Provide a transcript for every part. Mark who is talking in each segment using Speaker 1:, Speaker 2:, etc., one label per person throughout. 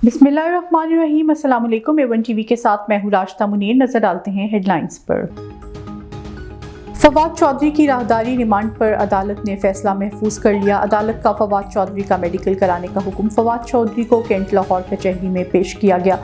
Speaker 1: बिस्मिल्लाहिर्रहमानिर्रहीम। अस्सलाम वालेकुम। A1 TV के साथ मैं हूँ राशिदा मुनीर। नजर डालते हैं हेडलाइंस पर। फवाद चौधरी की राहदारी रिमांड पर अदालत ने फैसला महफूज कर लिया। अदालत का फवाद चौधरी का मेडिकल कराने का हुक्म। फवाद चौधरी को कैंट लाहौर कचहरी में पेश किया गया।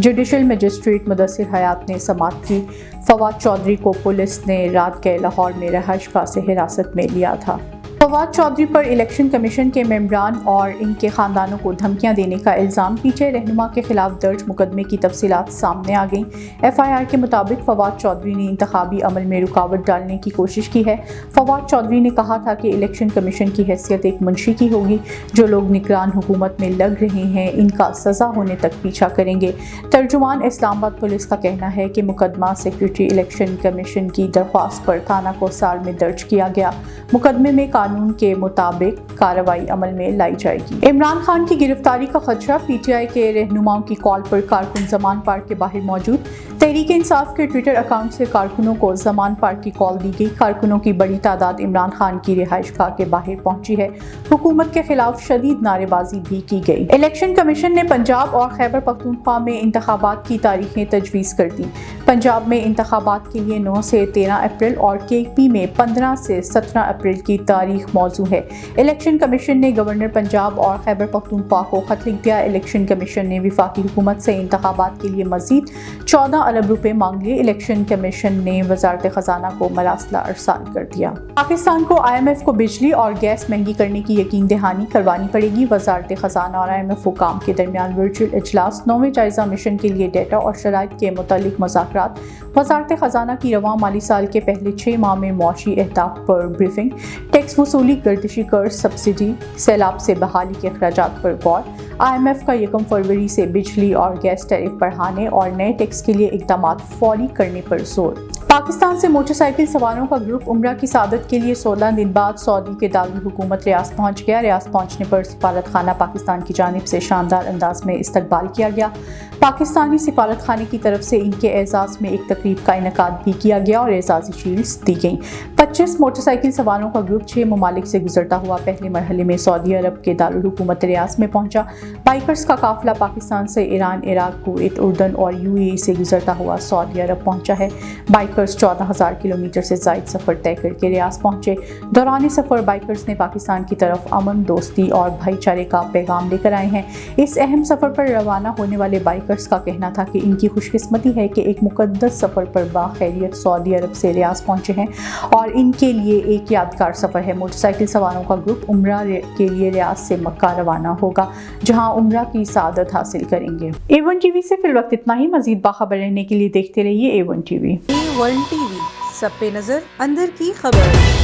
Speaker 1: जुडिशल मजिस्ट्रेट मुदस्सिर हयात ने समाअत की। फवाद चौधरी को पुलिस ने रात गए लाहौर में रहायशगाह से हिरासत में लिया था। फवाद चौधरी पर इलेक्शन कमीशन के मेंबरान और इनके खानदानों को धमकियां देने का इल्ज़ाम। पीछे रहनुमा के खिलाफ दर्ज मुकदमे की तफसीलात सामने आ गईं। FIR के मुताबिक फवाद चौधरी ने इंतखाबी अमल में रुकावट डालने की कोशिश की है। फवाद चौधरी ने कहा था कि इलेक्शन कमीशन की हैसियत एक मुंशी की होगी। जो लोग निगरान हुकूमत में लग रहे हैं इनका सज़ा होने तक पीछा करेंगे। तर्जुमान इस्लामाबाद पुलिस का कहना है कि मुकदमा सेक्रेटरी इलेक्शन कमीशन की दरख्वास्त पर थाना कोसार में दर्ज किया गया। मुकदमे में कानून के मुताबिक कार्रवाई अमल में लाई जाएगी। इमरान खान की गिरफ्तारी का खदशा। PTI के रहनुमाओं की कॉल पर कारकुन जमान पार्क के बाहर मौजूद। तहरीक इंसाफ के ट्विटर अकाउंट से कारकुनों को जमान पार्क की कॉल दी गई। कारकुनों की बड़ी तादाद इमरान खान की रिहाइशगाह के बाहर पहुंची है। हुकूमत के खिलाफ शदीद नारेबाजी भी की गई। इलेक्शन कमीशन ने पंजाब और खैबर पख्तूनख्वा में इंतखाबात की तारीखें तजवीज़ कर दी। पंजाब में इंतखाबात के लिए 9 से 13 अप्रैल और KP में 15 से 17 अप्रैल की तारीख मौजू है। इलेक्शन कमीशन ने गवर्नर पंजाब और खैबर पख्तूनख्वा को खत लिख दिया। इलेक्शन कमीशन ने वफाकी हुकूमत से इंतखाबात के लिए मजीद 14 अरब रुपए मांग लिए। इलेक्शन कमीशन ने वजारत खजाना को मरासला अरसाल कर दिया। पाकिस्तान को IMF को बिजली और गैस महंगी करने की यकीन दहानी करवानी पड़ेगी। वजारत खजाना और IMF हुकाम के दरमियान वर्चुअल इजलास। 9वें जायजा मिशन के लिए डेटा और शराइत के मुतालिक मुज़ाकरात। वजारत खजाना की रवां माली साल के पहले 6 माह में मुआशी अहदाफ पर ब्रीफिंग। टैक्स वसूली, गर्दिशी कर्ज, सब्सिडी, सैलाब से बहाली के अखराजात पर गौर। IMF का 1 फरवरी से बिजली और गैस टैरिफ बढ़ाने और नए टैक्स के लिए इक़दामात फौरी करने पर जोर। पाकिस्तान से मोटरसाइकिल सवारों का ग्रुप उम्रा की सादत के लिए 16 दिन बाद सऊदी के दारुल हुकूमत रियाद पहुंच गया। रियाद पहुंचने पर सफारत खाना पाकिस्तान की जानिब से शानदार अंदाज में इस्तकबाल किया गया। पाकिस्तानी सफारत खाने की तरफ से इनके एजाज़ में एक तकरीब का इनेकाद भी किया गया और एजाज़ी शील्ड्स दी गईं। 25 मोटरसाइकिल सवारों का ग्रुप 6 ममालिक से गुजरता हुआ पहले मरहले में सऊदी अरब के दारुल हुकूमत रियाद में पहुंचा। बाइकर्स का काफिला पाकिस्तान से ईरान, इराक, कुवैत, उर्दन और UAE से गुजरता हुआ सऊदी अरब पहुंचा है। बाइकर्स 14,000 किलोमीटर से ज़ायद सफ़र तय करके रियाद पहुंचे। दौरान सफ़र बाइकर्स ने पाकिस्तान की तरफ अमन, दोस्ती और भाईचारे का पैगाम लेकर आए हैं। इस अहम सफ़र पर रवाना होने वाले बाइकर्स का कहना था कि इनकी खुशकिस्मती है कि एक मुकद्दस सफ़र पर बाखैरियत सऊदी अरब से रियाद पहुंचे हैं और इनके लिए एक यादगार सफ़र है। मोटरसाइकिल सवारों का ग्रुप उम्रा के लिए रियाद से मक्का रवाना होगा, जहां उम्रा की सादत हासिल करेंगे। A1 TV से फिल वक्त इतना ही। मजीद बाखबर रहने के लिए देखते रहिए A1 TV।
Speaker 2: A1 TV, सब पे नजर, अंदर की खबर।